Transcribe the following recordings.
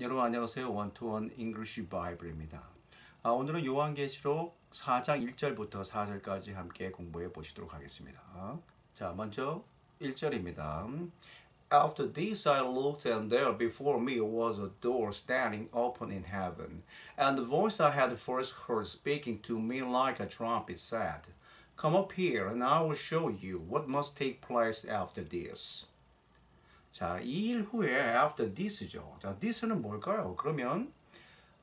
여러분 안녕하세요. 원투원 잉글리시 바이블입니다. 오늘은 요한계시록 4장 1절부터 4절까지 함께 공부해 보시도록 하겠습니다. 자, 먼저 1절입니다. After this I looked, and there before me was a door standing open in heaven. And the voice I had first heard speaking to me like a trumpet said, Come up here, and I will show you what must take place after this. 자, 이 일 후에 after this죠. 자, this는 뭘까요? 그러면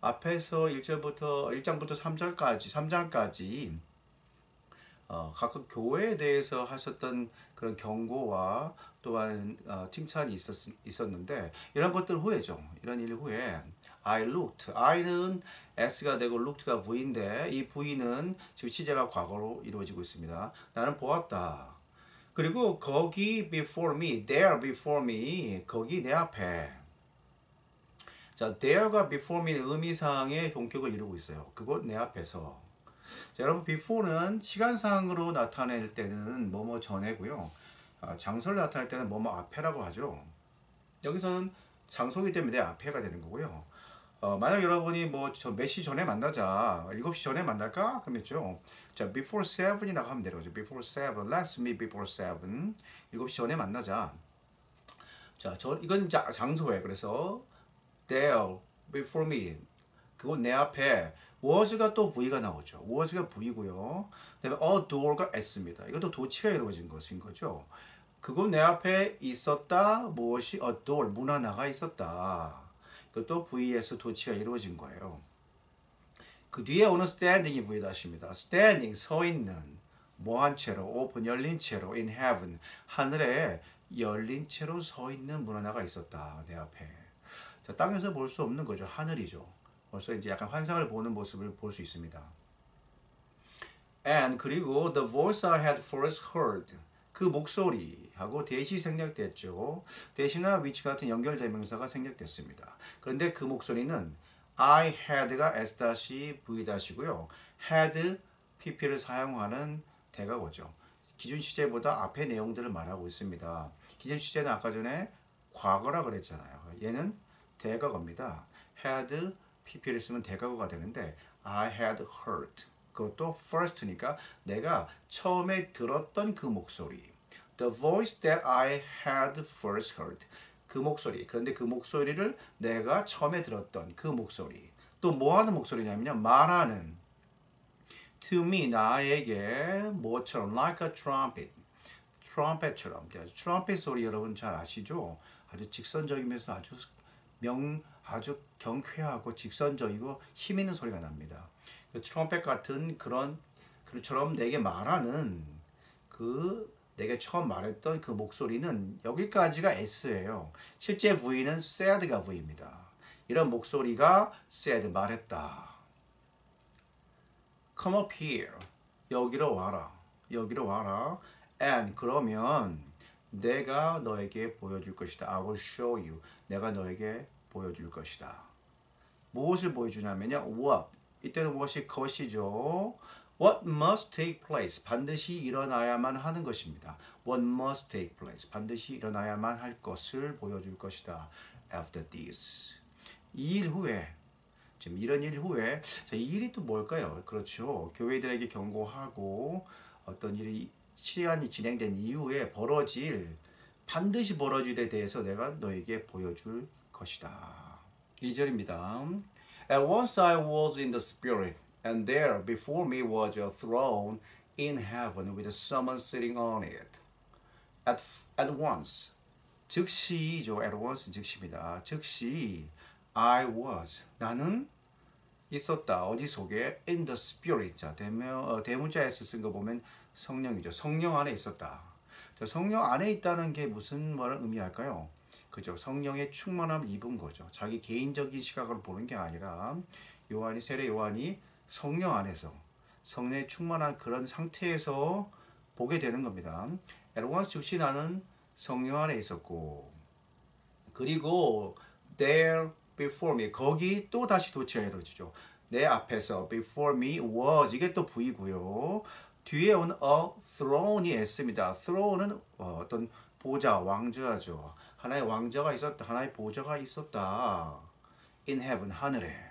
앞에서 1장부터 3장까지 각각 교회에 대해서 하셨던 그런 경고와 또한 칭찬이 있었는데 이런 것들 후에죠. 이런 일 후에 I looked. I는 S가 되고 looked가 V인데 이 V는 지금 시제가 과거로 이루어지고 있습니다. 나는 보았다. 그리고 거기 before me, there before me, 거기 내 앞에. 자, there가 before me는 의미상의 동격을 이루고 있어요. 그곳 내 앞에서. 자, 여러분 before는 시간상으로 나타낼 때는 뭐뭐 전에고요. 장소를 나타낼 때는 뭐뭐 앞에라고 하죠. 여기서는 장소이기 때문에 내 앞에가 되는 거고요. 만약 여러분이 몇 시 전에 만나자, 7시 전에 만날까? 그럼 있죠. 자, before 7이라고 하면 되는 거죠. before 7, let's meet before 7. 7시 전에 만나자. 자, 이건 장소예요. 그래서 there, before me. 그곳 내 앞에 was가 또 V가 나오죠. was가 V고요. 그다음에 a door가 S입니다. 이것도 도치가 이루어진 것인 거죠. 그곳 내 앞에 있었다. 무엇이 a door, 문 하나가 있었다. 그것도 vs 도치가 이루어진 거예요. 그 뒤에 오는 standing이 V다십니다. standing, 서 있는, 뭐한 채로, open, 열린 채로, in heaven, 하늘에 열린 채로 서 있는 문 하나가 있었다. 내 앞에. 자, 땅에서 볼 수 없는 거죠. 하늘이죠. 벌써 이제 약간 환상을 보는 모습을 볼 수 있습니다. And 그리고 the voice I had first heard. 그 목소리하고 대시 생략됐죠. 대시나 which 같은 연결대명사가 생략됐습니다. 그런데 그 목소리는 I had가 S-V-고요. had, pp를 사용하는 대가고죠. 기준 시제보다 앞의 내용들을 말하고 있습니다. 기준 시제는 아까 전에 과거라 그랬잖아요. 얘는 대가어입니다. had, pp를 쓰면 대가어가 되는데 I had heard. 그것도 first니까 내가 처음에 들었던 그 목소리. The voice that I had first heard. 그 목소리. 그런데 그 목소리를 내가 처음에 들었던 그 목소리. 또 뭐 하는 목소리냐면요. 말하는. To me, 나에게 뭐처럼 like a trumpet. 트럼펫처럼. 트럼펫 소리 여러분 잘 아시죠? 아주 직선적이면서 아주 경쾌하고 직선적이고 힘 있는 소리가 납니다. 트럼펫 같은 그처럼 내게 말하는 내게 처음 말했던 그 목소리는 여기까지가 S예요. 실제 V는 said가 V입니다. 이런 목소리가 said 말했다. Come up here. 여기로 와라. 여기로 와라. And 그러면 내가 너에게 보여줄 것이다. I will show you. 내가 너에게 보여줄 것이다. 무엇을 보여주냐면요. What. 이때는 무엇이 것이죠. What must take place. 반드시 일어나야만 하는 것입니다. What must take place. 반드시 일어나야만 할 것을 보여줄 것이다. After this. 이 일 후에. 지금 이런 일 후에. 자, 이 일이 또 뭘까요? 그렇죠. 교회들에게 경고하고 어떤 일이 시간이 진행된 이후에 반드시 벌어질 일에 대해서 내가 너에게 보여줄 것이다. 2절입니다. At once I was in the spirit, and there before me was a throne in heaven with someone sitting on it. At once, 즉시죠. At once 즉시입니다. 즉시 I was, 나는 있었다. 어디 속에? In the spirit. 자, 대문자에서 쓴 거 보면 성령이죠. 성령 안에 있었다. 자, 성령 안에 있다는 게 무슨 말을 의미할까요? 그죠. 성령의 충만함을 입은 거죠. 자기 개인적인 시각으로 보는 게 아니라 세례 요한이 성령 안에서 성령의 충만한 그런 상태에서 보게 되는 겁니다. At once 즉시 나는 성령 안에 있었고 그리고 there before me 거기 또 다시 도치가 이루어지죠. 내 앞에서 before me was 이게 또 V고요. 뒤에 오는 a throne이 S입니다. throne은 어떤 보좌, 왕좌죠. 하나의 왕자가 있었다. 하나의 보좌가 있었다. in heaven, 하늘에.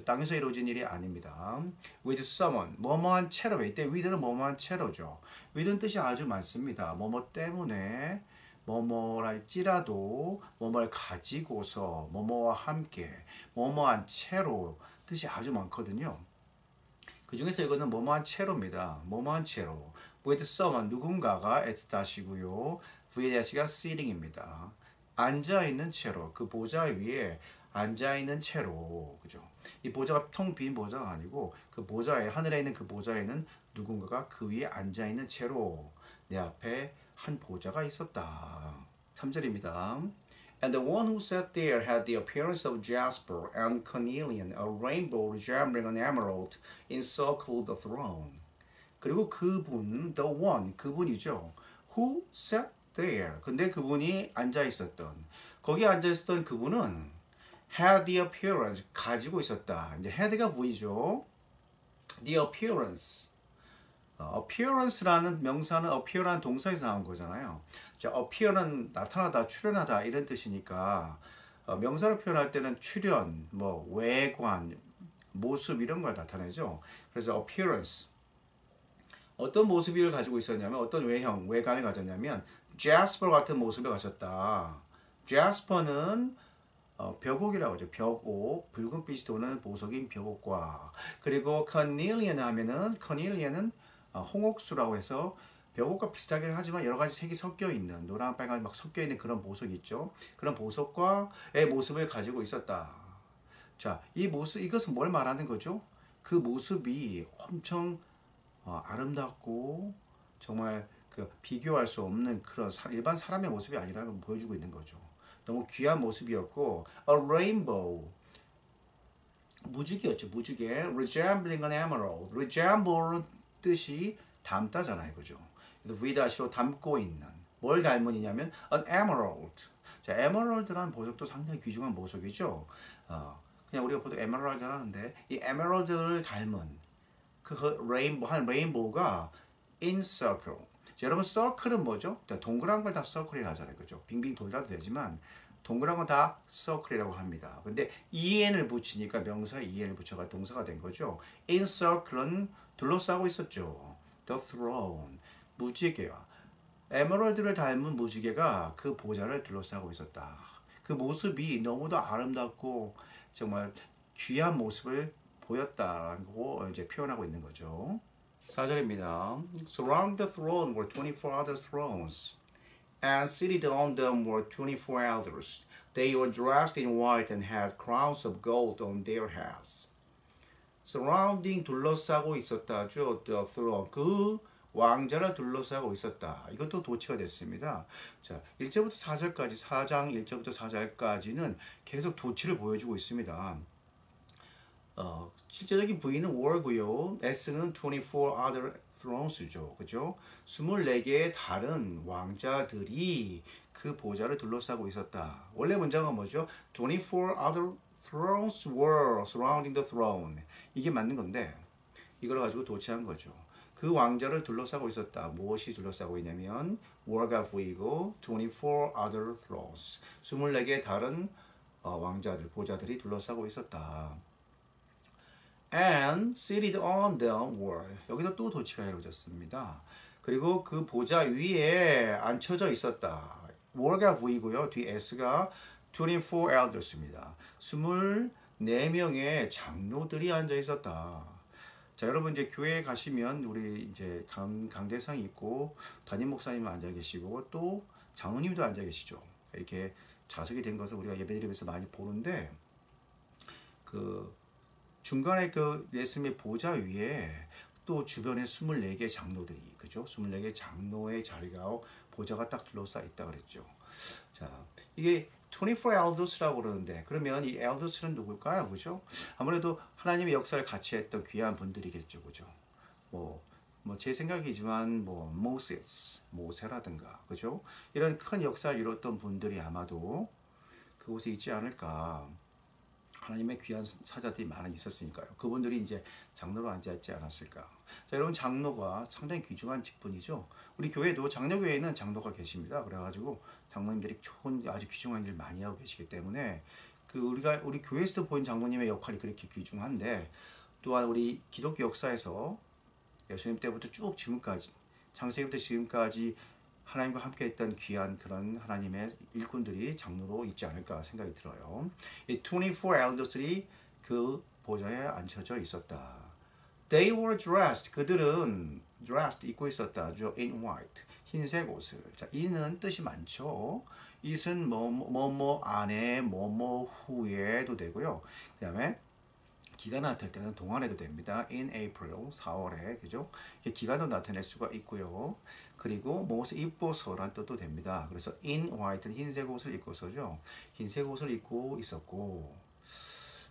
땅에서 이루어진 일이 아닙니다. with someone, 뭐뭐한 채로. 이때 with는 뭐뭐한 채로죠. with는 뜻이 아주 많습니다. 뭐뭐 때문에, 뭐뭐랄지라도, 뭐뭐를 가지고서, 뭐뭐와 함께, 뭐뭐한 채로 뜻이 아주 많거든요. 그 중에서 이거는 뭐뭐한 채로입니다. 뭐뭐한 채로. with someone, 누군가가 s-이고요. v'가 sitting입니다. 앉아있는 채로, 그 보좌 위에 앉아있는 채로, 그죠? 이 보좌가 텅 빈 보좌가 아니고 그 보좌에, 하늘에 있는 그 보좌에는 누군가가 그 위에 앉아있는 채로 내 앞에 한 보좌가 있었다. 3절입니다. And the one who sat there had the appearance of jasper and cornelian, a rainbow resembling an emerald encircled the throne. 그리고 그분, the one, 그분이죠. Who sat there. 근데 그분이 앉아 있었던, 거기 앉아 있었던 그분은 had the appearance, 가지고 있었다. 이제 had가 V죠. the appearance. appearance라는 명사는 appear라는 동사에서 나온 거잖아요. 자, appear는 나타나다, 출현하다 이런 뜻이니까 명사로 표현할 때는 출현, 뭐 외관, 모습 이런 걸 나타내죠. 그래서 appearance. 어떤 모습을 가지고 있었냐면, 어떤 외형, 외관을 가졌냐면 jasper 같은 모습을 가졌다. jasper는 벽옥이라고 하죠. 벽옥, 붉은빛이 도는 보석인 벽옥과, 그리고 cornelian 하면은, cornelian은 홍옥수라고 해서 벽옥과 비슷하긴 하지만 여러 가지 색이 섞여 있는, 노랑, 빨간 막 섞여 있는 그런 보석이 있죠. 그런 보석과의 모습을 가지고 있었다. 자, 이 모습, 이것은 뭘 말하는 거죠? 그 모습이 엄청 아름답고 정말 그 비교할 수 없는 그런 일반 사람의 모습이 아니라는 걸 보여주고 있는 거죠. 너무 귀한 모습이었고, a rainbow, 무지개였죠. 무지개, resembling an emerald. resemble 뜻이 닮다잖아요, 그죠? 그래서 V-로 닮고 있는, 뭘 닮은이냐면 an emerald. 자, emerald라는 보석도 상당히 귀중한 보석이죠. 그냥 우리가 보통 emerald 하는데 이 emerald를 닮은 그 레인보우, 한 레인보우가 in circle. 자, 여러분, circle은 뭐죠? 동그란 걸 다 circle이라고 하잖아요, 그죠? 빙빙 돌다도 되지만 동그란 건 다 circle이라고 합니다. 근데 en을 붙이니까 명사에 en을 붙여가 동사가 된 거죠. in circle은 둘러싸고 있었죠. the throne, 무지개와 에메랄드를 닮은 무지개가 그 보좌를 둘러싸고 있었다. 그 모습이 너무도 아름답고 정말 귀한 모습을 보였다고 이제 표현하고 있는 거죠. 4절입니다. Surrounding the throne were 24 other thrones, and seated on them were 24 elders. They were dressed in white and had crowns of gold on their heads. Surrounding, 둘러싸고 있었다죠. The throne, 그 왕자를 둘러싸고 있었다. 이것도 도치가 됐습니다. 자, 1절부터 4절까지, 4장 1절부터 4절까지는 계속 도치를 보여주고 있습니다. 실제적인 V는 war고요. S는 24 other thrones죠. 그죠? 24개의 다른 왕자들이 그 보좌를 둘러싸고 있었다. 원래 문장은 뭐죠? 24 other thrones were surrounding the throne. 이게 맞는 건데 이걸 가지고 도치한 거죠. 그 왕자를 둘러싸고 있었다. 무엇이 둘러싸고 있냐면 war가 V이고 24 other thrones. 24개의 다른 왕자들, 보좌들이 둘러싸고 있었다. And seated on them were. 여기도 또 도치가 이루어졌습니다. 그리고 그 보좌 위에 앉혀져 있었다. were가 V이고요. 뒤 S가 24 elders입니다. 24명의 장로들이 앉아 있었다. 자, 여러분 이제 교회에 가시면 우리 이제 강대상이 있고 담임 목사님 앉아 계시고 또 장로님도 앉아 계시죠. 이렇게 좌석이 된 것을 우리가 예배드리면서 많이 보는데 그 중간에 그 예수님의 보좌 위에 또 주변에 24개 장로들이, 그죠? 24개 장로의 자리가 보좌가 딱 둘러싸 있다 그랬죠. 자, 이게 24 elders라고 그러는데 그러면 이 elders는 누굴까요? 그죠? 아무래도 하나님의 역사를 같이 했던 귀한 분들이겠죠. 그죠? 뭐 제 생각이지만 모세라든가, 그죠? 이런 큰 역사를 이뤘던 분들이 아마도 그곳에 있지 않을까. 하나님의 귀한 사자들이 많이 있었으니까요. 그분들이 이제 장로로 앉아있지 않았을까. 자, 여러분, 장로가 상당히 귀중한 직분이죠. 우리 교회도 장로교회에는 장로가 계십니다. 그래가지고 장로님들이 좋은 아주 귀중한 일 많이 하고 계시기 때문에 우리 교회에서 보인 장로님의 역할이 그렇게 귀중한데 또한 우리 기독교 역사에서 예수님 때부터 쭉 지금까지 창세기부터 지금까지 하나님과 함께 했던 귀한 그런 하나님의 일꾼들이 장로로 있지 않을까 생각이 들어요. 이 24 엘더스들이 그 보좌에 앉혀져 있었다. They were dressed. 그들은 dressed 입고 있었다. in white. 흰색 옷을. 자, in은 뜻이 많죠. it은 뭐뭐 안에 뭐뭐 후에도 되고요. 그다음에 기간을 나타낼 때는 동안에도 됩니다. In April, 4월에 그죠? 기간도 나타낼 수가 있고요. 그리고 무엇을 입고서란 뜻도 됩니다. 그래서 in white는 흰색 옷을 입고서죠. 흰색 옷을 입고 있었고,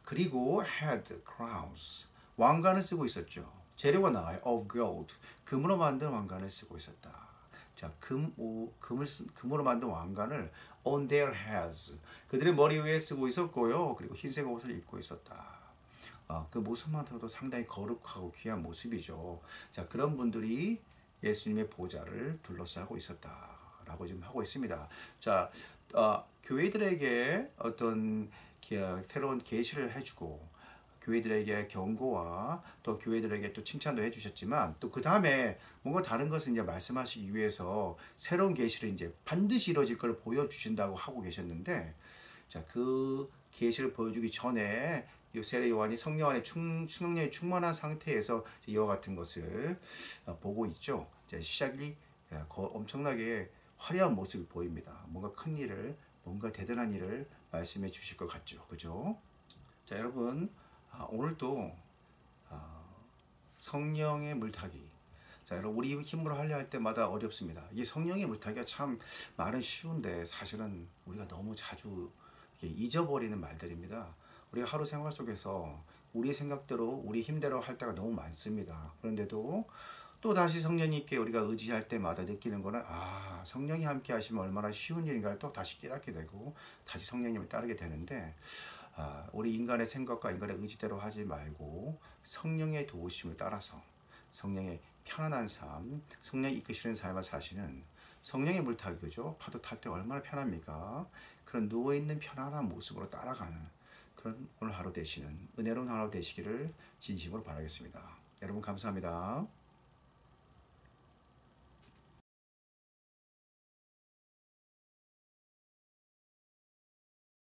그리고 had crowns, 왕관을 쓰고 있었죠. 재료가 나와요. of gold, 금으로 만든 왕관을 쓰고 있었다. 자, 금으로 만든 왕관을 on their heads, 그들의 머리 위에 쓰고 있었고요. 그리고 흰색 옷을 입고 있었다. 그 모습만으로도 상당히 거룩하고 귀한 모습이죠. 자, 그런 분들이 예수님의 보좌를 둘러싸고 있었다라고 지금 하고 있습니다. 자, 교회들에게 어떤 새로운 계시를 해주고 교회들에게 경고와 또 교회들에게 또 칭찬도 해주셨지만 또 그 다음에 뭔가 다른 것을 이제 말씀하시기 위해서 새로운 계시를 이제 반드시 이루어질 걸 보여주신다고 하고 계셨는데, 자, 그 계시를 보여주기 전에 세례 요한이 성령의 충만한 상태에서 이와 같은 것을 보고 있죠. 시작이 엄청나게 화려한 모습이 보입니다. 뭔가 큰 일을, 뭔가 대단한 일을 말씀해 주실 것 같죠. 그죠? 자, 여러분, 오늘도 성령의 물타기. 자, 여러분, 우리 힘으로 하려 할 때마다 어렵습니다. 이게 성령의 물타기가 참 말은 쉬운데 사실은 우리가 너무 자주 잊어버리는 말들입니다. 우리가 하루 생활 속에서 우리 생각대로 우리 힘대로 할 때가 너무 많습니다. 그런데도 또 다시 성령님께 우리가 의지할 때마다 느끼는 거는 성령이 함께 하시면 얼마나 쉬운 일인가를 또 다시 깨닫게 되고 다시 성령님을 따르게 되는데, 우리 인간의 생각과 인간의 의지대로 하지 말고 성령의 도우심을 따라서 성령의 편안한 삶, 성령이 이끄시는 삶을 사시는 성령의 물타기, 그죠? 파도 탈 때 얼마나 편합니까? 그런 누워있는 편안한 모습으로 따라가는 그런 오늘 하루 되시는 은혜로운 하루 되시기를 진심으로 바라겠습니다. 여러분 감사합니다.